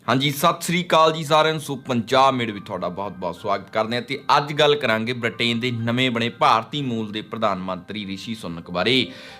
हाँ जी, सत श्री अकाल जी साਰਿਆਂ ਨੂੰ। ਸੋ ਪੰਜਾਬ ਮੇਡ ਵਿੱਚ ਤੁਹਾਡਾ ਬਹੁਤ-ਬਹੁਤ ਸਵਾਗਤ ਕਰਦੇ ਹਾਂ ਤੇ ਅੱਜ ਗੱਲ ਕਰਾਂਗੇ ਬ੍ਰਿਟੇਨ ਦੇ ਨਵੇਂ ਬਣੇ ਭਾਰਤੀ ਮੂਲ ਦੇ ਪ੍ਰਧਾਨ ਮੰਤਰੀ ਰਿਸ਼ੀ ਸੁਨਕ ਬਾਰੇ।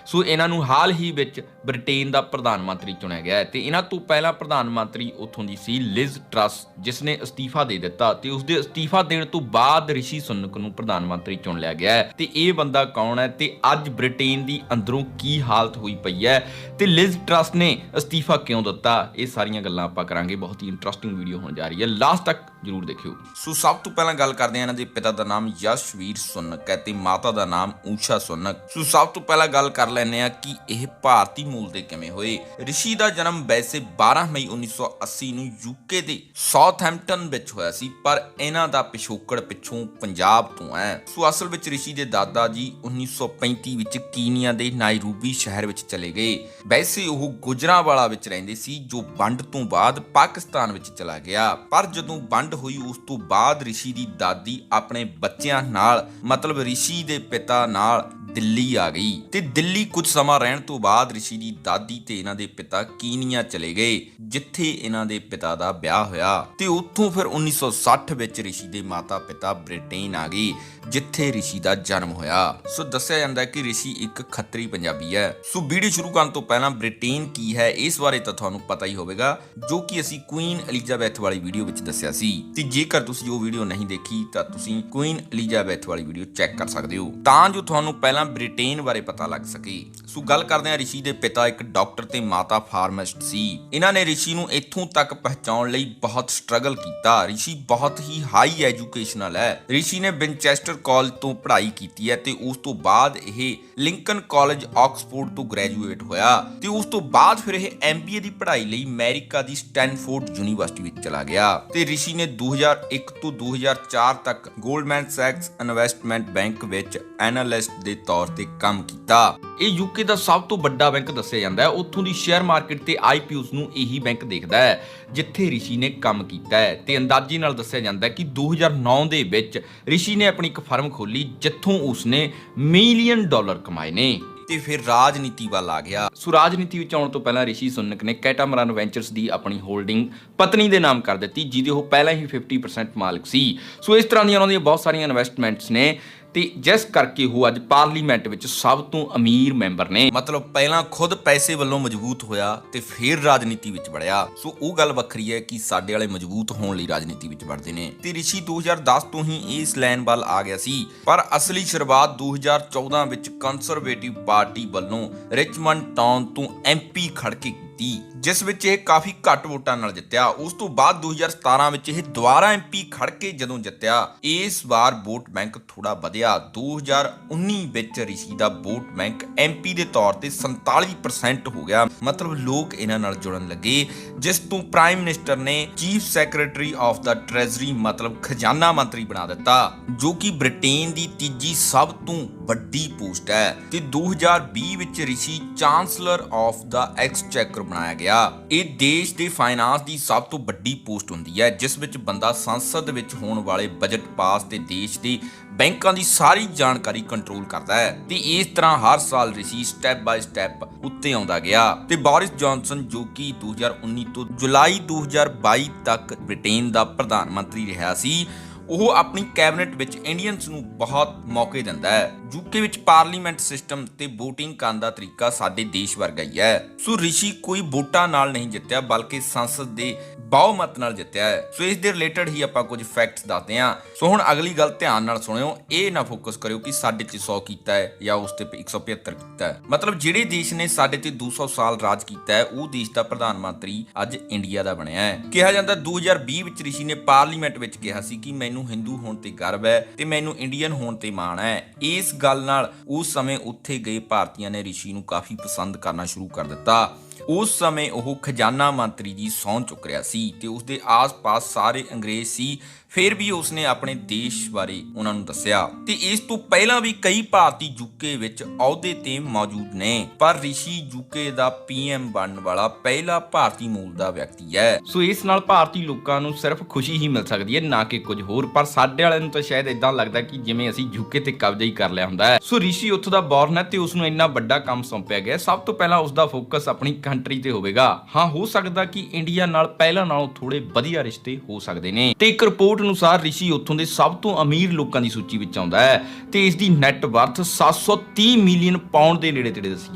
ਸੋ ਇਹਨਾਂ ਨੂੰ ਹਾਲ ਹੀ ਵਿੱਚ ਬ੍ਰਿਟੇਨ ਦਾ ਪ੍ਰਧਾਨ ਮੰਤਰੀ ਚੁਣਿਆ ਗਿਆ ਹੈ ਤੇ ਇਹਨਾਂ ਤੋਂ ਪਹਿਲਾਂ ਪ੍ਰਧਾਨ ਮੰਤਰੀ ਉੱਥੋਂ ਦੀ ਸੀ ਲਿਜ਼ ਟਰਸ, ਜਿਸ ਨੇ ਅਸਤੀਫਾ ਦੇ ਦਿੱਤਾ ਤੇ ਉਸ ਦੇ ਅਸਤੀਫਾ ਦੇਣ ਤੋਂ ਬਾਅਦ ਰਿਸ਼ੀ ਸੁਨਕ ਨੂੰ ਪ੍ਰਧਾਨ ਮੰਤਰੀ ਚੁਣ ਲਿਆ ਗਿਆ ਹੈ। ਤੇ ਇਹ ਬੰਦਾ ਕੌਣ ਹੈ ਤੇ ਅੱਜ ਬ੍ਰਿਟੇਨ ਦੀ ਅੰਦਰੋਂ ਕੀ ਹਾਲਤ ਹੋਈ ਪਈ ਹੈ ਤੇ ਲਿਜ਼ ਟਰਸ ਨੇ ਅਸਤੀਫਾ ਕਿਉਂ ਦਿੱਤਾ, ਇਹ ਸਾਰੀਆਂ ਗੱਲਾਂ ਆਪਾਂ ਕਰਾਂਗੇ। ਬਹੁਤ ਹੀ ਇੰਟਰਸਟਿੰਗ ਵੀਡੀਓ ਹੋਣ ਜਾ ਰਹੀ ਹੈ, ਲਾਸਟ ਤੱਕ ਜਰੂਰ ਦੇਖਿਓ। ਸੋ ਸਭ ਤੋਂ ਪਹਿਲਾਂ ਗੱਲ ਕਰਦੇ ਹਾਂ ਇਹਨਾਂ ਦੇ ਪਿਤਾ ਦਾ ਨਾਮ ਯਸ਼ਵੀਰ ਸੁਨਕ ਹੈ ਤੇ ਮਾਤਾ ਦਾ ਨਾਮ ਊਸ਼ਾ ਸੁਨਕ। ਸੋ ਸਭ ਤੋਂ ਪਹਿਲਾਂ ਗੱਲ ਕਰ ਲੈਂਦੇ ਆ ਕਿ ਇਹ ਭਾਰਤੀ ਮੂਲ ਦੇ ਕਿਵੇਂ ਹੋਏ। ਰਿਸ਼ੀ ਦਾ ਜਨਮ ਵੈਸੇ 12 ਮਈ 1980 ਨੂੰ ਯੂਕੇ ਦੇ ਸਾਊਥਹੈਂਪਟਨ ਵਿੱਚ ਹੋਇਆ ਸੀ, ਪਰ ਇਹਨਾਂ ਦਾ ਪਿਛੋਕੜ ਪਿੱਛੋਂ ਪੰਜਾਬ ਤੋਂ ਹੈ। ਸੋ ਅਸਲ ਵਿੱਚ ਰਿਸ਼ੀ ਦੇ ਦਾਦਾ ਜੀ 1935 ਵਿੱਚ ਕੀਨੀਆ ਦੇ ਨਾਇਰੋਬੀ ਸ਼ਹਿਰ ਵਿੱਚ ਚਲੇ ਗਏ। ਵੈਸੇ ਉਹ ਗੁਜਰਾਂਵਾਲਾ ਵਿੱਚ ਰਹਿੰਦੇ ਸੀ, ਜੋ ਵੰਡ ਤੋਂ ਬਾਅਦ ਪਾਕਿਸਤਾਨ ਵਿੱਚ ਚਲਾ ਗਿਆ। ਪਰ ਜਦੋਂ ਵੰਡ ਹੋਈ ਉਸ ਤੋਂ ਬਾਅਦ ਰਿਸ਼ੀ ਦੀ ਦਾਦੀ ਆਪਣੇ ਬੱਚਿਆਂ ਨਾਲ ਮਤਲਬ ਰਿਸ਼ੀ ਦੇ ਪਿਤਾ ਨਾਲ ਦਿੱਲੀ ਆ ਗਈ ਤੇ ਦਿੱਲੀ ਕੁਝ ਸਮਾਂ ਰਹਿਣ ਤੋਂ ਬਾਅਦ ਰਿਸ਼ੀ ਦੀ ਦਾਦੀ ਤੇ ਇਹਨਾਂ ਦੇ ਪਿਤਾ ਕੀਨੀਆ ਚਲੇ ਗਏ, ਜਿੱਥੇ ਇਹਨਾਂ ਦੇ ਪਿਤਾ ਦਾ ਵਿਆਹ ਹੋਇਆ ਤੇ ਉੱਥੋਂ ਫਿਰ 1960 ਵਿੱਚ ਰਿਸ਼ੀ ਦੇ ਮਾਤਾ ਪਿਤਾ ਬ੍ਰਿਟੇਨ ਆ ਗਏ, ਜਿੱਥੇ ਰਿਸ਼ੀ ਦਾ ਜਨਮ ਹੋਇਆ। ਸੋ ਦੱਸਿਆ ਜਾਂਦਾ ਹੈ ਕਿ ਰਿਸ਼ੀ ਇੱਕ ਖੱਤਰੀ ਪੰਜਾਬੀ ਹੈ। ਸੋ ਵੀਡੀਓ ਸ਼ੁਰੂ ਕਰਨ ਤੋਂ ਪਹਿਲਾਂ ਬ੍ਰਿਟੇਨ ਕੀ ਹੈ ਇਸ ਬਾਰੇ ਤਾਂ ਤੁਹਾਨੂੰ ਪਤਾ ਹੀ ਹੋਵੇਗਾ, ਜੋ ਕਿ ਅਸੀਂ ਕੁਈਨ ਐਲਿਜ਼ਾਬੈਥ ਵਾਲੀ ਵੀਡੀਓ ਵਿੱਚ ਦੱਸਿਆ ਸੀ। ਤੇ ਜੇਕਰ ਤੁਸੀਂ ਉਹ ਵੀਡੀਓ ਨਹੀਂ ਦੇਖੀ ਤਾਂ ਤੁਸੀਂ ਕੁਈਨ ਐਲਿਜ਼ਾਬੈਥ ਵਾਲੀ ਵੀਡੀਓ ਚੈੱਕ ਕਰ ਸਕਦੇ ਹੋ, ਤਾਂ ਜੋ ਤੁਹਾਨੂੰ ਪਹਿਲਾਂ ਬ੍ਰਿਟੇਨ ਬਾਰੇ ਪਤਾ ਲੱਗ ਸਕੇ। ਸੋ ਗੱਲ ਕਰਦੇ ਹਾਂ, ਰਿਸ਼ੀ ਦੇ ਪਿਤਾ ਇੱਕ ਡਾਕਟਰ ਤੇ ਮਾਤਾ ਫਾਰਮਾਸਿਸਟ ਸੀ। ਇਹਨਾਂ ਨੇ ਰਿਸ਼ੀ ਨੂੰ ਇੱਥੋਂ ਤੱਕ ਪਹੁੰਚਾਉਣ ਲਈ ਬਹੁਤ ਸਟਰਗਲ ਕੀਤਾ। ਰਿਸ਼ੀ ਬਹੁਤ ਹੀ ਹਾਈ ਐਜੂਕੇਸ਼ਨਲ ਹੈ। ਰਿਸ਼ੀ ਨੇ ਵਿਨਚੈਸਟਰ ਕਾਲਜ ਤੋਂ ਪੜ੍ਹਾਈ ਕੀਤੀ ਹੈ ਤੇ ਉਸ ਤੋਂ ਬਾਅਦ ਇਹ ਲਿੰਕਨ ਕਾਲਜ ਆਕਸਫੋਰਡ ਤੋਂ ਗ੍ਰੈਜੂਏਟ ਹੋਇਆ ਤੇ ਉਸ ਤੋਂ ਬਾਅਦ ਫਿਰ ਇਹ MBA ਦੀ ਪੜ੍ਹਾਈ ਲਈ ਅਮਰੀਕਾ ਦੀ ਸਟੈਨਫੋਰਡ ਯੂਨੀਵਰਸਿਟੀ ਵਿੱਚ ਚਲਾ ਗਿਆ ਤੇ ਰਿਸ਼ੀ ਨੇ 2001 ਤੋਂ 2004 ਤੱਕ ਗੋਲਡਮੈਨ ਸੈਕਸ ਇਨਵੈਸਟਮੈਂਟ ਬੈਂਕ ਵਿੱਚ ਐਨਾਲਿਸਟ ਦੇ ਤੌਰ ਤੇ ਕੰਮ ਕੀਤਾ। ਇਹ ਯੂਕੇ ਦਾ ਸਭ ਤੋਂ ਵੱਡਾ ਬੈਂਕ ਦੱਸਿਆ ਜਾਂਦਾ ਹੈ। ਉੱਥੋਂ ਦੀ ਸ਼ੇਅਰ ਮਾਰਕੀਟ ਤੇ IPOs ਨੂੰ ਇਹੀ ਬੈਂਕ ਦੇਖਦਾ ਹੈ, ਜਿੱਥੇ ਰਿਸ਼ੀ ਨੇ ਕੰਮ ਕੀਤਾ ਹੈ ਤੇ ਅੰਦਾਜ਼ੇ ਨਾਲ ਦੱਸਿਆ ਜਾਂਦਾ ਹੈ ਕਿ 2009 ਦੇ ਵਿੱਚ ਰਿਸ਼ੀ ਨੇ ਆਪਣੀ ਇੱਕ ਫਰਮ ਖੋਲੀ, ਜਿੱਥੋਂ ਉਸਨੇ $1 ਮਿਲੀਅਨ ਕਮਾਏ ਨੇ ਤੇ ਫਿਰ ਰਾਜਨੀਤੀ ਵੱਲ ਆ ਗਿਆ। ਸੋ ਰਾਜਨੀਤੀ ਵਿੱਚ ਆਉਣ ਤੋਂ ਪਹਿਲਾਂ ਰਿਸ਼ੀ ਸੁਨਕ ਨੇ ਕੈਟਾਮਰਨ ਵੈਂਚਰਸ ਦੀ ਆਪਣੀ ਹੋਲਡਿੰਗ ਪਤਨੀ ਦੇ ਨਾਮ ਕਰ ਦਿੱਤੀ, ਜਿਹਦੇ ਉਹ ਪਹਿਲਾਂ ਹੀ 50% ਮਾਲਕ ਸੀ। ਸੋ ਇਸ ਤਰ੍ਹਾਂ ਦੀਆਂ ਉਹਨਾਂ ਦੀਆਂ ਬਹੁਤ ਸਾਰੀਆਂ ਇਨਵੈਸਟਮੈਂਟਸ ਨੇ ਤੇ ਜਿਸ ਕਰਕੇ ਉਹ ਅੱਜ ਪਾਰਲੀਮੈਂਟ ਵਿੱਚ ਸਭ ਤੋਂ ਅਮੀਰ ਮੈਂਬਰ ਨੇ। ਮਤਲਬ ਪਹਿਲਾਂ ਖੁਦ ਪੈਸੇ ਵੱਲੋਂ ਮਜ਼ਬੂਤ ਹੋਇਆ ਤੇ ਫਿਰ ਰਾਜਨੀਤੀ ਵਿੱਚ ਵੜਿਆ। ਸੋ ਉਹ ਗੱਲ ਵੱਖਰੀ ਹੈ ਕਿ ਸਾਡੇ ਵਾਲੇ ਮਜ਼ਬੂਤ ਹੋਣ ਲਈ ਰਾਜਨੀਤੀ ਵਿੱਚ ਵੜਦੇ ਨੇ ਤੇ ਰਿਸ਼ੀ 2010 ਤੋਂ ਹੀ ਇਸ ਲਾਈਨ ਵੱਲ ਆ ਗਿਆ ਸੀ, ਪਰ ਅਸਲੀ ਸ਼ੁਰੂਆਤ 2014 ਵਿੱਚ ਕੰਜ਼ਰਵੇਟਿਵ ਪਾਰਟੀ ਵੱਲੋਂ ਰਿਚਮੰਡ ਟਾਊਨ ਤੋਂ MP ਖੜ ਕੇ ਕੀਤੀ, ਜਿਸ ਵਿੱਚ ਇਹ ਕਾਫੀ ਘੱਟ ਵੋਟਾਂ ਨਾਲ ਜਿੱਤਿਆ। ਉਸ ਤੋਂ ਬਾਅਦ 2017 ਵਿੱਚ ਇਹ ਦੁਬਾਰਾ MP ਖੜ ਕੇ ਜਦੋਂ ਜਿੱਤਿਆ, ਇਸ ਵਾਰ ਵੋਟ ਬੈਂਕ ਥੋੜਾ ਵਧਿਆ। 2019 ਵਿੱਚ ਰਿਸ਼ੀ ਦਾ ਵੋਟ ਬੈਂਕ MP ਦੇ ਤੌਰ ਤੇ 47% ਹੋ ਗਿਆ। ਮਤਲਬ ਲੋਕ ਇਹਨਾਂ ਨਾਲ ਜੁੜਨ ਲੱਗੇ, ਜਿਸ ਤੋਂ ਪ੍ਰਾਈਮ ਮਿਨਿਸਟਰ ਨੇ chief secretary of the treasury ਮਤਲਬ ਖਜ਼ਾਨਾ ਮੰਤਰੀ ਬਣਾ ਦਿੱਤਾ, ਜੋ ਕਿ ਬ੍ਰਿਟੇਨ ਦੀ ਤੀਜੀ ਸਭ ਤੋਂ ਵੱਡੀ ਪੋਸਟ ਹੈ। ਤੇ 2020 ਵਿੱਚ ਰਿਸ਼ੀ ਚਾਂਸਲਰ ਆਫ ਦਾ ਐਕਸਚੈਕਰ ਬਣਾਇਆ ਗਿਆ। ਇਹ ਦੇਸ਼ ਦੇ ਫਾਈਨਾਂਸ ਦੀ ਸਭ ਤੋਂ ਵੱਡੀ ਪੋਸਟ ਹੁੰਦੀ ਹੈ, ਜਿਸ ਵਿੱਚ ਬੰਦਾ ਸੰਸਦ ਵਿੱਚ ਹੋਣ ਵਾਲੇ ਬਜਟ ਪਾਸ ਤੇ ਦੇਸ਼ ਦੇ ਬੈਂਕਾਂ ਦੀ ਸਾਰੀ ਜਾਣਕਾਰੀ ਕੰਟਰੋਲ ਕਰਦਾ ਹੈ। ਤੇ ਇਸ ਤਰ੍ਹਾਂ ਹਰ ਸਾਲ ਰਿਸ਼ੀ ਸਟੈਪ ਬਾਏ ਸਟੈਪ ਉੱਤੇ ਆਉਂਦਾ ਗਿਆ ਤੇ ਬੋਰਿਸ ਜੌਨਸਨ, ਜੋ ਕਿ 2019 ਤੋਂ ਜੁਲਾਈ 2022 ਤੱਕ ਬ੍ਰਿਟੇਨ ਦਾ ਪ੍ਰਧਾਨ ਮੰਤਰੀ ਰਿਹਾ ਸੀ, ਉਹ ਆਪਣੀ ਕੈਬਨਿਟ ਵਿੱਚ ਇੰਡੀਅਨਸ ਨੂੰ ਬਹੁਤ ਮੌਕੇ ਦਿੰਦਾ ਹੈ। ਯੂਕੇ ਵਿੱਚ ਪਾਰਲੀਮੈਂਟ ਸਿਸਟਮ ਤੇ VOTING ਕਰਨ ਦਾ ਤਰੀਕਾ ਸਾਡੇ ਦੇਸ਼ ਵਰਗਾ ਹੀ ਹੈ। ਸੋ ਰਿਸ਼ੀ ਕੋਈ ਵੋਟਾਂ ਨਾਲ ਨਹੀਂ ਜਿੱਤਿਆ, ਬਲਕਿ ਸੰਸਦ ਦੇ ਬਹੁਮਤ ਨਾਲ ਜਿੱਤਿਆ ਹੈ। ਸੋ ਇਸ ਦੇ ਰਿਲੇਟਡ ਹੀ ਆਪਾਂ ਕੁਝ ਫੈਕਟਸ ਦੱਸਦੇ ਹਾਂ। ਸੋ ਹੁਣ ਅਗਲੀ ਗੱਲ ਧਿਆਨ ਨਾਲ ਸੁਣਿਓ, ਇਹ ਨਾ ਫੋਕਸ ਕਰਿਓ ਕਿ ਸਾਡੇ ਤੇ 100 ਕੀਤਾ ਹੈ ਜਾਂ ਉਸ ਤੇ 175 ਕੀਤਾ ਹੈ। ਮਤਲਬ ਜਿਹੜੇ ਦੇਸ਼ ਨੇ ਸਾਡੇ ਤੇ 200 ਸਾਲ ਰਾਜ ਕੀਤਾ ਹੈ, ਉਹ ਦੇਸ਼ ਦਾ ਪ੍ਰਧਾਨ ਮੰਤਰੀ ਅੱਜ ਇੰਡੀਆ ਦਾ ਬਣਿਆ ਹੈ। ਕਿਹਾ ਜਾਂਦਾ 2020 ਵਿੱਚ ਰਿਸ਼ੀ ਨੇ ਪਾਰਲੀਮੈਂਟ ਵਿੱਚ ਕਿਹਾ ਸੀ ਕਿ ਮੈਨੂੰ ਹਿੰਦੂ ਹੋਣ ਤੇ ਗਰਵ ਹੈ ਤੇ ਮੈਨੂੰ ਇੰਡੀਅਨ ਹੋਣ ਤੇ ਮਾਣ ਹੈ। ਇਸ ਗੱਲ ਨਾਲ ਉਸ ਸਮੇਂ ਉੱਥੇ ਗਏ ਭਾਰਤੀਆਂ ਨੇ ਰਿਸ਼ੀ ਨੂੰ ਕਾਫੀ ਪਸੰਦ ਕਰਨਾ ਸ਼ੁਰੂ ਕਰ ਦਿੱਤਾ। ਉਸ ਸਮੇਂ ਉਹ ਖਜ਼ਾਨਾ ਮੰਤਰੀ ਦੀ ਸਹੁੰ ਚੁੱਕ ਰਿਹਾ ਸੀ ਤੇ ਉਸਦੇ ਆਸ-ਪਾਸ ਸਾਰੇ ਅੰਗਰੇਜ਼ ਸੀ, ਫਿਰ ਵੀ ਉਸਨੇ ਆਪਣੇ ਦੇਸ਼ ਬਾਰੇ ਉਹਨਾਂ ਨੂੰ ਦੱਸਿਆ। ਤੇ ਇਸ ਤੋਂ ਪਹਿਲਾਂ ਵੀ ਕਈ ਭਾਰਤੀ ਯੂਕੇ ਵਿੱਚ ਅਹੁਦੇ ਤੇ ਮੌਜੂਦ ਨੇ, ਪਰ ਰਿਸ਼ੀ ਯੂਕੇ ਦਾ PM ਬਣਨ ਵਾਲਾ ਪਹਿਲਾ ਭਾਰਤੀ ਮੂਲ ਦਾ ਵਿਅਕਤੀ ਹੈ। ਸੋ ਇਸ ਨਾਲ ਭਾਰਤੀ ਲੋਕਾਂ ਨੂੰ ਸਿਰਫ ਖੁਸ਼ੀ ਹੀ ਮਿਲ ਸਕਦੀ ਹੈ, ਨਾ ਕਿ ਕੁਝ ਹੋਰ। ਪਰ ਸਾਡੇ ਵਾਲਿਆਂ ਨੂੰ ਤਾਂ ਸ਼ਾਇਦ ਇਦਾਂ ਲੱਗਦਾ ਕਿ ਜਿਵੇਂ ਅਸੀਂ ਯੂਕੇ ਤੇ ਕਬਜ਼ਾ ਹੀ ਕਰ ਲਿਆ ਹੁੰਦਾ ਹੈ। ਸੋ ਰਿਸ਼ੀ ਉੱਥੋਂ ਦਾ ਬੌਰਨ ਹੈ ਤੇ ਉਸ ਨੂੰ ਇੰਨਾ ਵੱਡਾ ਕੰਮ ਸੌਂਪਿਆ ਗਿਆ। ਸਭ ਤੋਂ ਪਹਿਲਾਂ ਉਸ ਦਾ ਫੋਕਸ ਆਪਣੀ ਕੰਟਰੀ ਤੇ ਹੋਵੇਗਾ। ਹਾਂ, ਹੋ ਸਕਦਾ ਕਿ ਇੰਡੀਆ ਨਾਲ ਪਹਿਲਾਂ ਨਾਲੋਂ ਥੋੜੇ ਵਧੀਆ ਰਿਸ਼ਤੇ ਹੋ ਸਕਦੇ ਨੇ। ਤੇ ਇੱਕ ਰਿਪੋਰਟ ਅਨੁਸਾਰ ਰਿਸ਼ੀ ਉੱਥੋਂ ਦੇ ਸਭ ਤੋਂ ਅਮੀਰ ਲੋਕਾਂ ਦੀ ਸੂਚੀ ਵਿੱਚ ਆਉਂਦਾ ਹੈ ਤੇ ਇਸ ਦੀ ਨੈਟ ਵਰਥ 730 ਮਿਲੀਅਨ ਪਾਉਂਡ ਦੇ ਨੇੜੇ-ਤੇੜੇ ਦੱਸੀ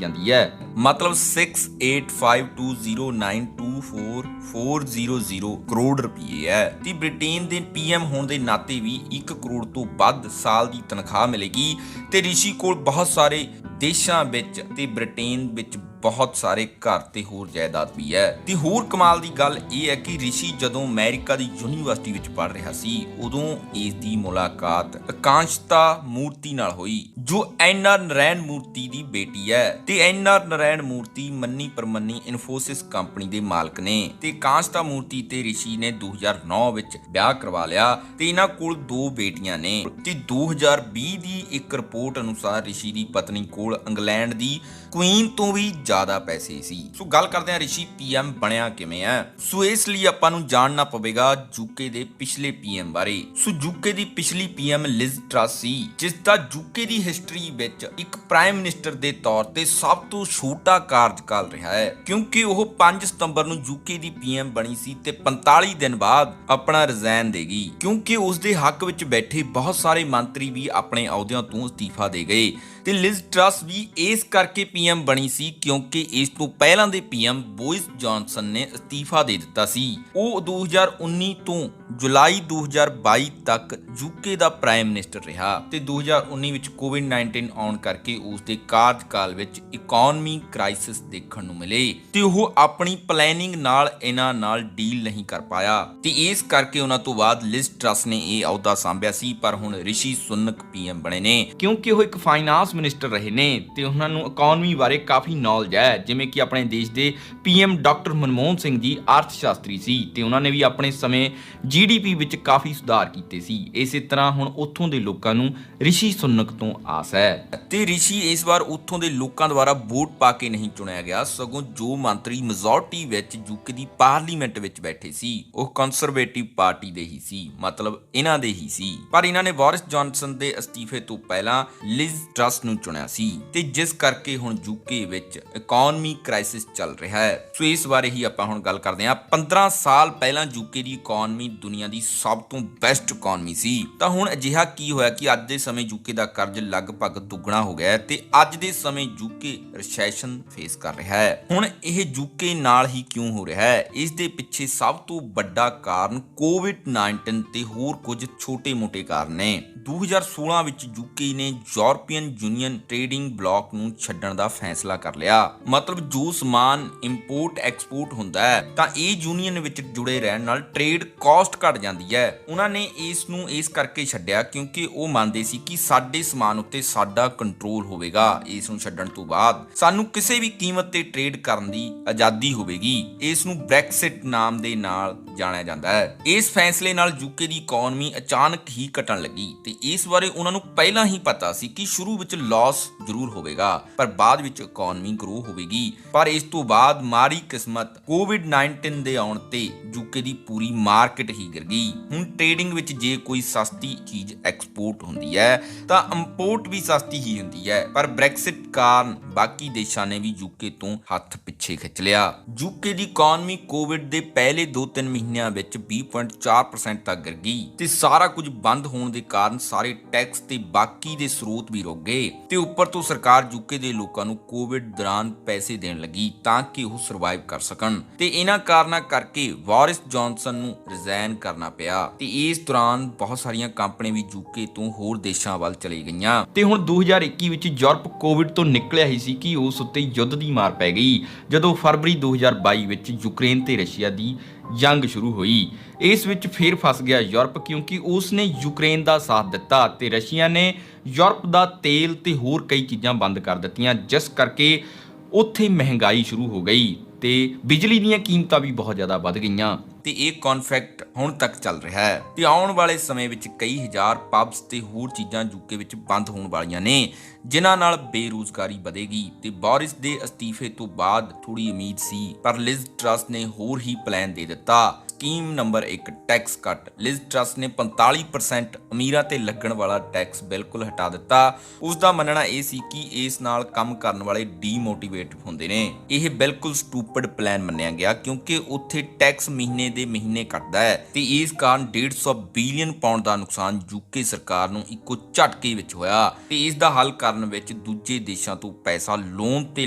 ਜਾਂਦੀ ਹੈ। ਮਤਲਬ 6852092440 ਕਰੋੜ ਰੁਪਏ ਹੈ। ਤੇ ਬ੍ਰਿਟੇਨ ਦੇ ਪੀਐਮ ਹੋਣ ਦੇ ਨਾਤੇ ਵੀ 1 ਕਰੋੜ ਤੋਂ ਵੱਧ ਸਾਲ ਦੀ ਤਨਖਾਹ ਮਿਲੇਗੀ ਤੇ ਰਿਸ਼ੀ ਕੋਲ ਬਹੁਤ ਸਾਰੇ ਦੇਸ਼ਾਂ ਵਿੱਚ ਤੇ ਬ੍ਰਿਟੇਨ ਵਿੱਚ ਬਹੁਤ ਸਾਰੇ ਘਰ ਤੇ ਹੋਰ ਜਾਇਦਾਦ ਵੀ ਹੈ। ਤੇ ਹੋਰ ਕਮਾਲ ਦੀ ਗੱਲ ਇਹ ਹੈ ਕਿ ਰਿਸ਼ੀ ਜਦੋਂ ਅਮਰੀਕਾ ਦੀ ਯੂਨੀਵਰਸਿਟੀ ਵਿੱਚ ਪੜ੍ਹ ਰਿਹਾ ਸੀ ਉਦੋਂ ਇਸ ਦੀ ਮੁਲਾਕਾਤ ਆਕਾਂਸ਼ਤਾ ਮੂਰਤੀ ਨਾਲ ਹੋਈ, ਜੋ ਐਨ.ਆਰ. ਨਰਾਇਣ ਮੂਰਤੀ ਦੀ ਬੇਟੀ ਹੈ। ਤੇ ਐਨ.ਆਰ. ਨਰਾਇਣ ਮੂਰਤੀ ਮੰਨੀ ਪ੍ਰਮੰਨੀ ਇਨਫੋਸਿਸ ਕੰਪਨੀ ਦੇ ਮਾਲਕ ਨੇ ਤੇ ਆਕਾਂਸ਼ਤਾ ਮੂਰਤੀ ਤੇ ਰਿਸ਼ੀ ਨੇ 2009 ਵਿੱਚ ਵਿਆਹ ਕਰਵਾ ਲਿਆ ਤੇ ਇਹਨਾਂ ਕੋਲ 2 ਬੇਟੀਆਂ ਨੇ। ਤੇ 2020 ਦੀ ਇੱਕ ਰਿਪੋਰਟ ਅਨੁਸਾਰ ਰਿਸ਼ੀ ਦੀ ਪਤਨੀ ਕੋਲ ਇੰਗਲੈਂਡ ਦੀ ਕੁਈਨ ਤੋਂ ਵੀ ਜ਼ਿਆਦਾ ਪੈਸੇ ਸੀ। ਸੋ ਗੱਲ ਕਰਦੇ ਹਾਂ ਰਿਸ਼ੀ ਪੀਐਮ ਬਣਿਆ ਕਿਵੇਂ ਹੈ। ਸੋ ਇਸ ਲਈ ਆਪਾਂ ਨੂੰ ਜਾਣਨਾ ਪਵੇਗਾ ਯੂਕੇ ਦੇ ਪਿਛਲੇ ਪੀਐਮ ਬਾਰੇ। ਸੋ ਯੂਕੇ ਦੀ ਪਿਛਲੀ ਪੀਐਮ ਲਿਜ਼ ਟਰਸ ਸੀ, ਜਿਸ ਦਾ ਯੂਕੇ ਦੀ ਹਿਸਟਰੀ ਵਿੱਚ ਇੱਕ ਪ੍ਰਾਈਮ ਮਿਨਿਸਟਰ ਦੇ ਤੌਰ ਤੇ ਸਭ ਤੋਂ ਛੋਟਾ ਕਾਰਜਕਾਲ ਰਿਹਾ ਹੈ, ਕਿਉਂਕਿ ਉਹ 5 ਸਤੰਬਰ ਨੂੰ ਯੂਕੇ ਦੀ ਪੀਐਮ ਬਣੀ ਸੀ ਤੇ 45 ਦਿਨ ਬਾਅਦ ਆਪਣਾ ਰਿਜ਼ਾਈਨ ਦੇਗੀ, ਕਿਉਂਕਿ ਉਸ ਦੇ ਹੱਕ ਵਿੱਚ ਬੈਠੇ ਬਹੁਤ ਸਾਰੇ ਮੰਤਰੀ ਵੀ ਆਪਣੇ ਅਹੁਦਿਆਂ ਤੋਂ ਅਸਤੀਫਾ ਦੇ ਗਏ। ਤੇ ਲਿਜ਼ ਟਰਸ ਵੀ ਇਸ ਕਰਕੇ ਪੀਐਮ ਬਣੀ ਸੀ ਕਿਉਂਕਿ ਇਸ ਤੋਂ ਪਹਿਲਾਂ ਦੇ ਪੀਐਮ ਬੋਰਿਸ ਜੌਨਸਨ ਨੇ ਅਸਤੀਫਾ ਦੇ ਦਿੱਤਾ ਸੀ। ਉਹ 2019 ਤੋਂ ਜੁਲਾਈ 2022 ਤੱਕ ਯੂਕੇ ਦਾ ਪ੍ਰਾਈਮ ਮਿਨਿਸਟਰ ਰਿਹਾ ਤੇ 2019 ਵਿੱਚ ਕੋਵਿਡ-19 ਆਉਣ ਕਰਕੇ ਉਸ ਦੇ ਕਾਰਜਕਾਲ ਵਿੱਚ ਇਕਨੋਮੀ ਕ੍ਰਾਈਸਿਸ ਦੇਖਣ ਨੂੰ ਮਿਲੇ ਤੇ ਉਹ ਆਪਣੀ ਪਲੈਨਿੰਗ ਨਾਲ ਇਹਨਾਂ ਨਾਲ ਡੀਲ ਨਹੀਂ ਕਰ ਪਾਇਆ ਤੇ ਇਸ ਕਰਕੇ ਉਹਨਾਂ ਤੋਂ ਬਾਅਦ ਲਿਜ਼ ਟਰਸ ਨੇ ਇਹ ਅਹੁਦਾ ਸੰਭਿਆ ਸੀ। ਪਰ ਹੁਣ ਰਿਸ਼ੀ ਸੁਨਕ ਪੀਐਮ ਬਣੇ ਨੇ ਕਿਉਂਕਿ ਉਹ ਇੱਕ ਫਾਈਨਾਂਸ ਮਿਨਿਸਟਰ ਰਹੇ ਨੇ ਤੇ ਉਹਨਾਂ ਨੂੰ ਇਕਨੋਮੀ ਬਾਰੇ ਕਾਫੀ ਨੌਲੇਜ ਹੈ, ਜਿਵੇਂ ਕਿ ਆਪਣੇ ਦੇਸ਼ ਦੇ ਪੀਐਮ ਡਾਕਟਰ ਮਨਮੋਹਨ ਸਿੰਘ ਜੀ ਅਰਥ ਸ਼ਾਸਤਰੀ ਸੀ ਤੇ ਉਹਨਾਂ ਨੇ ਵੀ ਆਪਣੇ ਸਮੇਂ ਜੀਡੀਪੀ ਵਿੱਚ ਕਾਫੀ ਸੁਧਾਰ ਕੀਤੇ ਸੀ। ਇਸੇ ਤਰ੍ਹਾਂ ਹੁਣ ਉੱਥੋਂ ਦੇ ਲੋਕਾਂ ਨੂੰ ਰਿਸ਼ੀ ਸੁਨਕ ਤੋਂ ਆਸ ਹੈ ਤੇ ਰਿਸ਼ੀ ਇਸ ਵਾਰ ਉੱਥੋਂ ਦੇ ਲੋਕਾਂ ਦੁਆਰਾ ਵੋਟ ਪਾ ਕੇ ਨਹੀਂ ਚੁਣਿਆ ਗਿਆ, ਸਗੋਂ ਜੋ ਮੰਤਰੀ ਮੈਜੋਰਟੀ ਵਿੱਚ ਯੂਕੇ ਦੀ ਪਾਰਲੀਮੈਂਟ ਵਿੱਚ ਬੈਠੇ ਸੀ ਉਹ ਕੰਜ਼ਰਵੇਟਿਵ ਪਾਰਟੀ ਦੇ ਹੀ ਸੀ, ਮਤਲਬ ਇਹਨਾਂ ਦੇ ਹੀ ਸੀ। ਪਰ ਇਹਨਾਂ ਨੇ ਬੋਰਿਸ ਜੌਨਸਨ ਦੇ ਅਸਤੀਫੇ ਤੋਂ ਪਹਿਲਾਂ ਲਿਜ਼ ਟਰਸ ਨੂੰ ਚੁਣਿਆ ਸੀ ਤੇ ਜਿਸ ਕਰਕੇ ਹੁਣ ਯੂਕੇ ਵਿੱਚ ਇਕਨੋਮੀ ਕ੍ਰਾਈਸਿਸ ਚੱਲ ਰਿਹਾ ਹੈ। ਸੋ ਇਸ ਬਾਰੇ ਹੀ ਆਪਾਂ ਹੁਣ ਗੱਲ ਕਰਦੇ ਹਾਂ। 15 ਸਾਲ ਪਹਿਲਾਂ ਯੂਕੇ ਦੀ ਇਕਨੋਮੀ ਦੁਨੀਆ ਦੀ ਸਭ ਤੋਂ ਬੈਸਟ ਇਕਨੋਮੀ ਸੀ, ਤਾਂ ਹੁਣ ਅਜਿਹਾ ਕੀ ਹੋਇਆ ਕਿ ਅੱਜ ਦੇ ਸਮੇਂ ਯੂਕੇ ਦਾ ਕਰਜ਼ ਲਗਭਗ ਦੁੱਗਣਾ ਹੋ ਗਿਆ ਹੈ ਤੇ ਅੱਜ ਦੇ ਸਮੇਂ ਯੂਕੇ ਰਿਸੈਸ਼ਨ ਫੇਸ ਕਰ ਰਿਹਾ ਹੈ। ਹੁਣ ਇਹ ਯੂਕੇ ਨਾਲ ਹੀ ਕਿਉਂ ਹੋ ਰਿਹਾ ਹੈ? ਇਸ ਦੇ ਪਿੱਛੇ ਸਭ ਤੋਂ ਵੱਡਾ ਕਾਰਨ ਕੋਵਿਡ-19 ਤੇ ਹੋਰ ਕੁਝ ਛੋਟੇ-ਮੋਟੇ ਕਾਰਨ ਨੇ। 2016 ਵਿੱਚ ਯੂਕੇ ਨੇ ਯੂਰਪੀਅਨ ਯੂਨੀਅਨ ਟ੍ਰੇਡਿੰਗ ਬਲੌਕ ਨੂੰ ਛੱਡਣ ਦਾ ਫੈਸਲਾ ਕਰ ਲਿਆ, ਮਤਲਬ ਜੋ ਸਮਾਨ ਇੰਪੋਰਟ ਐਕਸਪੋਰਟ ਹੁੰਦਾ ਹੈ ਤਾਂ ਇਹ ਯੂਨੀਅਨ ਵਿੱਚ ਜੁੜੇ ਰਹਿਣ ਨਾਲ ਟ੍ਰੇਡ ਕਾਸਟ ਘਟ ਜਾਂਦੀ ਹੈ। ਉਹਨਾਂ ਨੇ ਇਸ ਨੂੰ ਇਸ ਕਰਕੇ ਛੱਡਿਆ ਕਿਉਂਕਿ ਉਹ ਮੰਨਦੇ ਸੀ ਕਿ ਸਾਡੇ ਸਮਾਨ ਉੱਤੇ ਸਾਡਾ ਕੰਟਰੋਲ ਹੋਵੇਗਾ। ਇਸ ਨੂੰ ਛੱਡਣ ਤੋਂ ਬਾਅਦ ਸਾਨੂੰ ਕਿਸੇ ਵੀ ਕੀਮਤ ਤੇ ਟ੍ਰੇਡ ਕਰਨ ਦੀ ਆਜ਼ਾਦੀ ਹੋਵੇਗੀ। ਇਸ ਨੂੰ ਬ੍ਰੈਕਸਿਟ ਨਾਮ ਦੇ ਨਾਲ ਜਾਣਿਆ ਜਾਂਦਾ ਹੈ। ਇਸ ਫੈਸਲੇ ਨਾਲ ਯੂਕੇ ਦੀ ਇਕਨੋਮੀ ਅਚਾਨਕ ਹੀ ਘਟਣ ਲੱਗੀ ਤੇ ਇਸ ਬਾਰੇ ਉਹਨਾਂ ਨੂੰ ਪਹਿਲਾਂ ਹੀ ਪਤਾ ਸੀ ਕਿ ਸ਼ੁਰੂ ਵਿੱਚ ਲਾਸ ਜ਼ਰੂਰ ਹੋਵੇਗਾ ਪਰ ਬਾਅਦ ਵਿੱਚ ਇਕਨੋਮੀ ਗਰੋ ਹੋਵੇਗੀ। ਪਰ ਇਸ ਤੋਂ ਬਾਅਦ ਮਾੜੀ ਕਿਸਮਤ ਕੋਵਿਡ-19 ਦੇ ਆਉਣ ਤੇ ਯੂਕੇ ਦੀ ਪੂਰੀ ਮਾਰਕੀਟ ਹੀ ਗਿਰ ਗਈ। ਹੁਣ ਟ੍ਰੇਡਿੰਗ ਵਿੱਚ ਜੇ ਕੋਈ ਸਸਤੀ ਚੀਜ਼ ਐਕਸਪੋਰਟ ਹੁੰਦੀ ਹੈ ਤਾਂ ਇੰਪੋਰਟ ਵੀ ਸਸਤੀ ਹੀ ਹੁੰਦੀ ਹੈ, ਪਰ ਬ੍ਰੈਕਸਿਟ ਕਾਰਨ ਬਾਕੀ ਦੇਸ਼ਾਂ ਨੇ ਵੀ ਯੂਕੇ ਤੋਂ ਹੱਥ ਪਿੱਛੇ ਖਿੱਚ ਲਿਆ। ਯੂਕੇ ਦੀ ਇਕਨੋਮੀ ਕੋਵਿਡ ਦੇ ਪਹਿਲੇ 2-3 ਮਹੀਨਿਆਂ ਵਿੱਚ 20.4% ਤੱਕ ਗਿਰ ਗਈ ਤੇ ਸਾਰਾ ਕੁਝ ਬੰਦ ਹੋਣ ਦੇ ਕਾਰਨ ਸਾਰੇ ਟੈਕਸ ਤੇ ਬਾਕੀ ਦੇ ਸਰੋਤ ਵੀ ਰੁਕ ਗਏ ਤੇ ਉੱਪਰ ਤੋਂ ਸਰਕਾਰ ਯੂਕੇ ਦੇ ਲੋਕਾਂ ਨੂੰ ਕੋਵਿਡ ਦੌਰਾਨ ਪੈਸੇ ਦੇਣ ਲੱਗੀ ਤਾਂ ਕਿ ਉਹ ਸਰਵਾਈਵ ਕਰ ਸਕਣ ਤੇ ਇਹਨਾਂ ਕਾਰਨਾਂ ਕਰਕੇ ਬੋਰਿਸ ਜੌਨਸਨ ਨੂੰ ਰਿਜ਼ਾਈਨ ਕਰਨਾ ਪਿਆ ਤੇ ਇਸ ਦੌਰਾਨ ਬਹੁਤ ਸਾਰੀਆਂ ਕੰਪਨੀਆਂ ਵੀ ਯੂਕੇ ਤੋਂ ਹੋਰ ਦੇਸ਼ਾਂ ਵੱਲ ਚਲੀ ਗਈਆਂ ਤੇ ਹੁਣ 2021 ਵਿੱਚ ਯੂਰਪ ਕੋਵਿਡ ਤੋਂ ਨਿਕਲਿਆ ਹੀ ਸੀ ਕਿ ਉਸ ਉੱਤੇ ਯੁੱਧ ਦੀ ਮਾਰ ਪੈ ਗਈ ਜਦੋਂ ਫਰਵਰੀ 2022 ਵਿੱਚ ਯੂਕਰੇਨ ਤੇ ਰਸ਼ੀਆ ਦੀ ਜੰਗ ਸ਼ੁਰੂ ਹੋਈ। ਇਸ ਵਿੱਚ ਫੇਰ ਫਸ ਗਿਆ ਯੂਰਪ ਕਿਉਂਕਿ ਉਸ ਨੇ ਯੂਕਰੇਨ ਦਾ ਸਾਥ ਦਿੱਤਾ ਤੇ ਰਸ਼ੀਆ ਨੇ ਯੂਰਪ ਦਾ ਤੇਲ ਤੇ ਹੋਰ ਕਈ ਚੀਜ਼ਾਂ ਬੰਦ ਕਰ ਦਿੱਤੀਆਂ, ਜਿਸ ਕਰਕੇ ਉੱਥੇ ਮਹਿੰਗਾਈ ਸ਼ੁਰੂ ਹੋ ਗਈ ਤੇ ਬਿਜਲੀ ਦੀਆਂ ਕੀਮਤਾਂ ਵੀ ਬਹੁਤ ਜ਼ਿਆਦਾ ਵੱਧ ਗਈਆਂ ਤੇ ਇਹ ਕਨਫਲਿਕਟ ਹੁਣ ਤੱਕ ਚੱਲ ਰਿਹਾ ਹੈ ਤੇ ਆਉਣ ਵਾਲੇ ਸਮੇਂ ਵਿੱਚ ਕਈ ਹਜ਼ਾਰ ਪਬਸ ਤੇ ਹੋਰ ਚੀਜ਼ਾਂ ਯੂਕੇ ਵਿੱਚ ਬੰਦ ਹੋਣ ਵਾਲੀਆਂ ਨੇ, ਜਿਨ੍ਹਾਂ ਨਾਲ ਬੇਰੁਜ਼ਗਾਰੀ ਵਧੇਗੀ ਤੇ ਬੋਰਿਸ ਦੇ ਅਸਤੀਫੇ ਤੋਂ ਬਾਅਦ ਥੋੜੀ ਉਮੀਦ ਸੀ ਪਰ ਲਿਜ਼ ਟਰਸ ਨੇ ਹੋਰ ਹੀ ਪਲਾਨ ਦੇ ਦਿੱਤਾ। ਸਕੀਮ ਨੰਬਰ 1 ਟੈਕਸ ਕੱਟ। ਲਿਜ਼ ਟਰੱਸ ਨੇ 45% ਅਮੀਰਾਂ ਤੇ ਲੱਗਣ ਵਾਲਾ ਟੈਕਸ ਬਿਲਕੁਲ ਹਟਾ ਦਿੱਤਾ। ਉਸ ਦਾ ਮੰਨਣਾ ਇਹ ਸੀ ਕਿ ਇਸ ਨਾਲ ਕੰਮ ਕਰਨ ਵਾਲੇ ਡੀਮੋਟੀਵੇਟ ਹੁੰਦੇ ਨੇ। ਇਹ ਬਿਲਕੁਲ ਸਟੂਪਿਡ ਪਲਾਨ ਮੰਨਿਆ ਗਿਆ ਕਿਉਂਕਿ ਉੱਥੇ ਟੈਕਸ ਮਹੀਨੇ ਦੇ ਮਹੀਨੇ ਕੱਟਦਾ ਹੈ ਤੇ ਇਸ ਕਾਰਨ 150 ਬਿਲੀਅਨ ਪਾਉਂਡ ਦਾ ਨੁਕਸਾਨ ਯੂਕੇ ਸਰਕਾਰ ਨੂੰ ਇੱਕੋ ਝਟਕੇ ਵਿੱਚ ਹੋਇਆ ਤੇ ਇਸ ਦਾ ਹੱਲ ਕਰਨ ਵਿੱਚ ਦੂਜੇ ਦੇਸ਼ਾਂ ਤੋਂ ਪੈਸਾ ਲੋਨ ਤੇ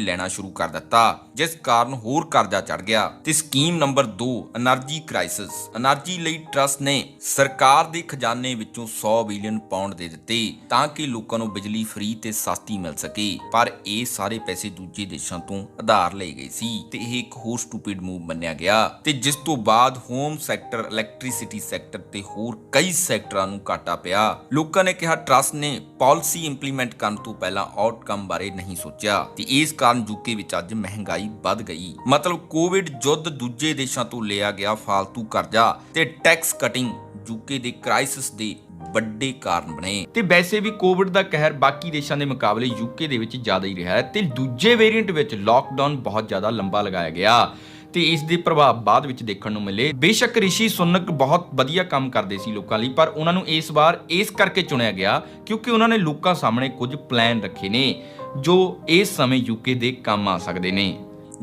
ਲੈਣਾ ਸ਼ੁਰੂ ਕਰ ਦਿੱਤਾ, ਜਿਸ ਕਾਰਨ ਹੋਰ ਕਰਜ਼ਾ ਚੜ ਗਿਆ। ਤੇ scheme number 2 energy crisis. Energy ਲਈ ਟਰੱਸਟ ਨੇ ਸਰਕਾਰ ਦੇ ਖਜ਼ਾਨੇ ਵਿੱਚੋਂ 100 ਬਿਲੀਅਨ ਪਾਉਂਡ ਦੇ ਦਿੱਤੇ ਤਾਂ ਕਿ ਲੋਕਾਂ ਨੂੰ ਬਿਜਲੀ ਫ੍ਰੀ ਤੇ ਸਸਤੀ ਮਿਲ ਸਕੇ, ਪਰ ਇਹ ਸਾਰੇ ਪੈਸੇ ਦੂਜੇ ਦੇਸ਼ਾਂ ਤੋਂ ਉਧਾਰ ਲਏ ਗਏ ਸੀ ਤੇ ਇਹ ਇੱਕ ਹੋਰ ਸਟੂਪਿਡ ਮੂਵ ਮੰਨਿਆ ਗਿਆ ਤੇ ਜਿਸ ਤੋਂ ਬਾਅਦ ਹੋਮ ਸੈਕਟਰ, ਇਲੈਕਟ੍ਰਿਸਿਟੀ ਸੈਕਟਰ ਤੇ ਹੋਰ ਕਈ ਸੈਕਟਰਾਂ ਨੂੰ ਘਾਟਾ ਪਿਆ। ਲੋਕਾਂ ਨੇ ਕਿਹਾ ਟਰੱਸਟ ਨੇ ਪਾਲਿਸੀ ਇੰਪਲੀਮੈਂਟ ਕਰਨ ਤੋਂ ਪਹਿਲਾਂ ਆਊਟਕਮ ਬਾਰੇ ਨਹੀਂ ਸੋਚਿਆ ਤੇ ਇਸ ਕਾਰਨ ਯੂਕੇ ਵਿੱਚ ਅੱਜ ਮਹਿੰਗਾਈ ਵੱਧ ਗਈ। ਮਤਲਬ ਕੋਵਿਡ ਯੁੱਧ, ਦੂਜੇ ਦੇਸ਼ਾਂ ਤੋਂ ਲਿਆ ਗਿਆ ਫਾਲਤੂ ਕਰਜ਼ਾ ਤੇ ਟੈਕਸ ਕਟਿੰਗ ਯੂਕੇ ਦੇ ਕ੍ਰਾਈਸਿਸ ਦੇ ਵੱਡੇ ਕਾਰਨ ਬਣੇ। ਤੇ ਵੈਸੇ ਵੀ ਕੋਵਿਡ ਦਾ ਕਹਿਰ ਬਾਕੀ ਦੇਸ਼ਾਂ ਦੇ ਮੁਕਾਬਲੇ ਯੂਕੇ ਦੇ ਵਿੱਚ ਜ਼ਿਆਦਾ ਹੀ ਰਿਹਾ ਹੈ ਤੇ ਦੂਜੇ ਵੇਰੀਐਂਟ ਵਿੱਚ ਲਾਕਡਾਊਨ ਬਹੁਤ ਜ਼ਿਆਦਾ ਲੰਬਾ ਲਗਾਇਆ ਗਿਆ ਤੇ ਇਸ ਦੇ ਪ੍ਰਭਾਵ ਬਾਅਦ ਵਿੱਚ ਦੇਖਣ ਨੂੰ ਮਿਲੇ। ਬੇਸ਼ੱਕ ਰਿਸ਼ੀ ਸੁਨਕ ਬਹੁਤ ਵਧੀਆ ਕੰਮ ਕਰਦੇ ਸੀ ਲੋਕਾਂ ਲਈ, ਪਰ ਉਹਨਾਂ ਨੂੰ ਇਸ ਵਾਰ ਇਸ ਕਰਕੇ ਚੁਣਿਆ ਗਿਆ ਕਿਉਂਕਿ ਉਹਨਾਂ ਨੇ ਲੋਕਾਂ ਸਾਹਮਣੇ ਕੁਝ ਪਲਾਨ ਰੱਖੇ ਨੇ ਜੋ ਇਸ ਸਮੇਂ ਯੂਕੇ ਦੇ ਕੰਮ ਆ ਸਕਦੇ ਨੇ।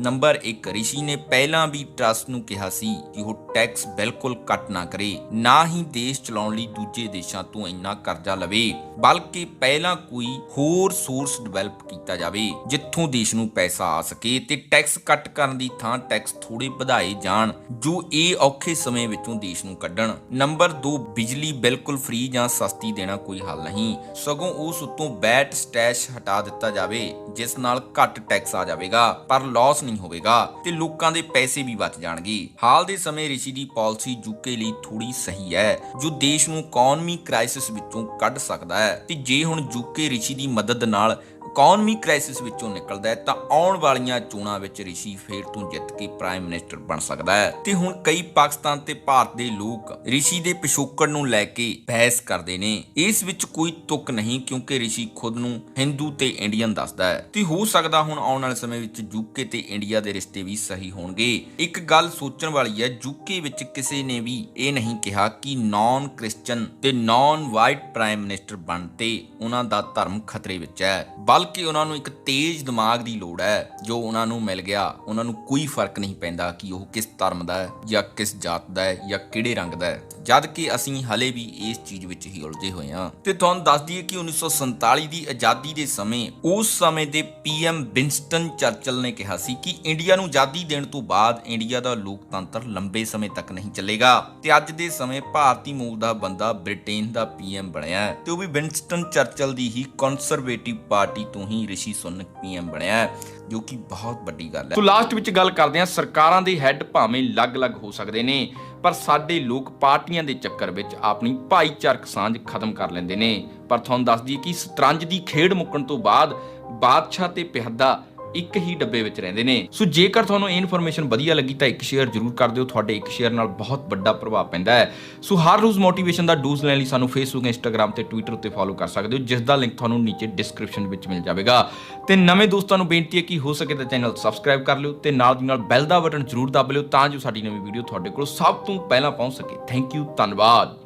ਨੰਬਰ 1 ਰਿਸ਼ੀ ਨੇ ਪਹਿਲਾਂ ਵੀ ਟਰੱਸਟ ਨੂੰ ਕਿਹਾ ਸੀ ਕਿ ਉਹ ਟੈਕਸ ਬਿਲਕੁਲ ਕੱਟ ਨਾ ਕਰੇ, ਨਾ ਹੀ ਦੇਸ਼ ਚਲਾਉਣ ਲਈ ਦੂਜੇ ਦੇਸ਼ਾਂ ਤੋਂ ਇੰਨਾ ਕਰਜ਼ਾ ਲਵੇ, ਬਲਕਿ ਪਹਿਲਾਂ ਕੋਈ ਹੋਰ ਸੋਰਸ ਡਿਵੈਲਪ ਕੀਤਾ ਜਾਵੇ ਜਿੱਥੋਂ ਦੇਸ਼ ਨੂੰ ਪੈਸਾ ਆ ਸਕੇ ਤੇ ਟੈਕਸ ਕੱਟ ਕਰਨ ਦੀ ਥਾਂ ਟੈਕਸ ਥੋੜੇ ਵਧਾਏ ਜਾਣ ਜੋ ਇਹ ਔਖੇ ਸਮੇਂ ਵਿੱਚੋਂ ਦੇਸ਼ ਨੂੰ ਕੱਢਣ। ਨੰਬਰ 2 ਬਿਜਲੀ ਬਿਲਕੁਲ ਫ੍ਰੀ ਜਾਂ ਸਸਤੀ ਦੇਣਾ ਕੋਈ ਹੱਲ ਨਹੀਂ, ਸਗੋਂ ਉਸ ਉੱਤੋਂ ਵੈਟ ਸਟੈਸ਼ ਹਟਾ ਦਿੱਤਾ ਜਾਵੇ ਜਿਸ ਨਾਲ ਘੱਟ ਟੈਕਸ ਆ ਜਾਵੇਗਾ ਪਰ ਲਾਸ ਨਹੀਂ ਹੋਵੇਗਾ ਤੇ ਲੋਕਾਂ ਦੇ ਪੈਸੇ ਵੀ ਬਚ ਜਾਣਗੇ। ਹਾਲ ਦੇ ਸਮੇਂ ਰਿਸ਼ੀ ਦੀ ਪਾਲਿਸੀ ਯੂਕੇ ਲਈ ਥੋੜੀ ਸਹੀ ਹੈ ਜੋ ਦੇਸ਼ ਨੂੰ ਇਕਨੋਮੀ ਕ੍ਰਾਈਸਿਸ ਵਿੱਚੋਂ ਕੱਢ ਸਕਦਾ ਹੈ ਤੇ ਜੇ ਹੁਣ ਯੂਕੇ ਰਿਸ਼ੀ ਦੀ ਮਦਦ ਨਾਲ ਇਕਨੋਮੀ ਕ੍ਰਾਈਸਿਸ ਵਿੱਚੋਂ ਨਿਕਲਦਾ ਹੈ ਤਾਂ ਆਉਣ ਵਾਲੀਆਂ ਚੋਣਾਂ ਵਿੱਚ ਰਿਸ਼ੀ ਫੇਰ ਤੋਂ ਜਿੱਤ ਕੇ ਪ੍ਰਾਈਮ ਮਿਨਿਸਟਰ ਬਣ ਸਕਦਾ ਹੈ। ਤੇ ਹੁਣ ਕਈ ਪਾਕਿਸਤਾਨ ਤੇ ਭਾਰਤ ਦੇ ਲੋਕ ਰਿਸ਼ੀ ਦੇ ਪਿਛੋਕੜ ਨੂੰ ਲੈ ਕੇ ਬਹਿਸ ਕਰਦੇ ਨੇ। ਇਸ ਵਿੱਚ ਕੋਈ ਤੁਕ ਨਹੀਂ ਕਿਉਂਕਿ ਰਿਸ਼ੀ ਖੁਦ ਨੂੰ ਹਿੰਦੂ ਤੇ ਇੰਡੀਅਨ ਦੱਸਦਾ ਹੈ ਤੇ ਹੋ ਸਕਦਾ ਹੁਣ ਆਉਣ ਵਾਲੇ ਸਮੇਂ ਵਿੱਚ ਯੂਕੇ ਤੇ ਇੰਡੀਆ ਦੇ ਰਿਸ਼ਤੇ ਵੀ ਸਹੀ ਹੋਣਗੇ। ਇੱਕ ਗੱਲ ਸੋਚਣ ਵਾਲੀ ਹੈ, ਯੂਕੇ ਵਿੱਚ ਕਿਸੇ ਨੇ ਵੀ ਇਹ ਨਹੀਂ ਕਿਹਾ ਕਿ ਨਾਨ ਕ੍ਰਿਸਚਨ ਤੇ ਨਾਨ ਵਾਈਟ ਪ੍ਰਾਈਮ ਮਿਨਿਸਟਰ ਬਣ ਤੇ ਉਹਨਾਂ ਦਾ ਧਰਮ ਖਤਰੇ ਵਿੱਚ ਹੈ, ਬਲਕਿ ਉਹਨਾਂ ਨੂੰ ਇੱਕ ਤੇਜ਼ ਦਿਮਾਗ ਦੀ ਲੋੜ ਹੈ ਜੋ ਉਹਨਾਂ ਨੂੰ ਮਿਲ ਗਿਆ। ਉਹਨਾਂ ਨੂੰ ਕੋਈ ਫਰਕ ਨਹੀਂ ਪੈਂਦਾ ਕਿ ਉਹ ਕਿਸ ਧਰਮ ਦਾ ਹੈ ਜਾਂ ਕਿਸ ਜਾਤ ਦਾ ਹੈ ਜਾਂ ਕਿਹੜੇ ਰੰਗ ਦਾ ਹੈ, ਜਦ ਕਿ ਅਸੀਂ ਹਲੇ ਵੀ ਇਸ ਚੀਜ਼ ਵਿੱਚ ਹੀ ਉਲਝੇ ਹੋਏ ਹਾਂ। ਤੇ ਤੁਹਾਨੂੰ ਦੱਸ ਦਈਏ ਕਿ 1947 ਦੀ ਆਜ਼ਾਦੀ ਦੇ ਸਮੇਂ ਉਸ ਸਮੇਂ ਦੇ PM ਵਿੰਸਟਨ ਚਰਚਲ ਨੇ ਕਿਹਾ ਸੀ ਕਿ ਇੰਡੀਆ ਨੂੰ ਆਜ਼ਾਦੀ ਦੇਣ ਤੋਂ ਬਾਅਦ ਇੰਡੀਆ ਦਾ ਲੋਕਤੰਤਰ ਲੰਬੇ ਸਮੇਂ ਤੱਕ ਨਹੀਂ ਚੱਲੇਗਾ ਤੇ ਅੱਜ ਦੇ ਸਮੇਂ ਭਾਰਤੀ ਮੂਲ ਦਾ ਬੰਦਾ ਬ੍ਰਿਟੇਨ ਦਾ PM ਬਣਿਆ ਹੈ ਤੇ ਉਹ ਵੀ ਵਿੰਸਟਨ ਚਰਚਲ ਦੀ ਹੀ ਕੰਜ਼ਰਵੇਟਿਵ ਪਾਰਟੀ ਤੋਂ ਹੀ ਰਿਸ਼ੀ ਸੁਨਕ PM ਬਣਿਆ ਹੈ, ਜੋ ਕਿ ਬਹੁਤ ਵੱਡੀ ਗੱਲ ਹੈ। ਸੋ ਲਾਸਟ ਵਿੱਚ ਗੱਲ ਕਰਦੇ ਹਾਂ, ਸਰਕਾਰਾਂ ਦੇ ਹੈੱਡ ਭਾਵੇਂ ਅਲੱਗ-ਅਲੱਗ ਹੋ ਸਕਦੇ ਨੇ ਪਰ ਸਾਡੇ ਲੋਕ ਪਾਰਟੀਆਂ ਦੇ ਚੱਕਰ ਵਿੱਚ ਆਪਣੀ ਭਾਈਚਾਰਕ ਸਾਂਝ ਖਤਮ ਕਰ ਲੈਂਦੇ ਨੇ। ਪਰ ਤੁਹਾਨੂੰ ਦੱਸ ਦਈਏ ਕਿ ਸ਼ਤਰੰਜ ਦੀ ਖੇਡ ਮੁੱਕਣ ਤੋਂ ਬਾਅਦ ਬਾਦਸ਼ਾਹ ਤੇ ਪਿਹਦਾ ਇੱਕ ਹੀ ਡੱਬੇ ਵਿੱਚ ਰਹਿੰਦੇ ਨੇ। ਸੋ ਜੇਕਰ ਤੁਹਾਨੂੰ ਇਹ ਇਨਫੋਰਮੇਸ਼ਨ ਵਧੀਆ ਲੱਗੀ ਤਾਂ ਇੱਕ ਸ਼ੇਅਰ ਜ਼ਰੂਰ ਕਰ ਦਿਓ, ਤੁਹਾਡੇ ਇੱਕ ਸ਼ੇਅਰ ਨਾਲ ਬਹੁਤ ਵੱਡਾ ਪ੍ਰਭਾਵ ਪੈਂਦਾ ਹੈ। ਸੋ ਹਰ ਰੋਜ਼ ਮੋਟੀਵੇਸ਼ਨ ਦਾ ਡੋਜ਼ ਲੈਣ ਲਈ ਸਾਨੂੰ ਫੇਸਬੁੱਕ, ਇੰਸਟਾਗ੍ਰਾਮ ਤੇ ਟਵਿੱਟਰ ਉੱਤੇ ਫੋਲੋ ਕਰ ਸਕਦੇ ਹੋ, ਜਿਸ ਦਾ ਲਿੰਕ ਤੁਹਾਨੂੰ ਨੀਚੇ ਡਿਸਕ੍ਰਿਪਸ਼ਨ ਵਿੱਚ ਮਿਲ ਜਾਵੇਗਾ। ਤੇ ਨਵੇਂ ਦੋਸਤਾਂ ਨੂੰ ਬੇਨਤੀ ਹੈ ਕਿ ਹੋ ਸਕੇ ਤਾਂ ਚੈਨਲ ਸਬਸਕ੍ਰਾਈਬ ਕਰ ਲਿਓ ਤੇ ਨਾਲ ਦੀ ਨਾਲ ਬੈਲ ਦਾ ਬਟਨ ਜ਼ਰੂਰ ਦਬਾ ਲਿਓ ਤਾਂ ਜੋ ਸਾਡੀ ਨਵੀਂ ਵੀਡੀਓ ਤੁਹਾਡੇ ਕੋਲ ਸਭ ਤੋਂ ਪਹਿਲਾਂ ਪਹੁੰਚ ਸਕੇ। ਥੈਂਕ ਯੂ, ਧੰਨਵਾਦ।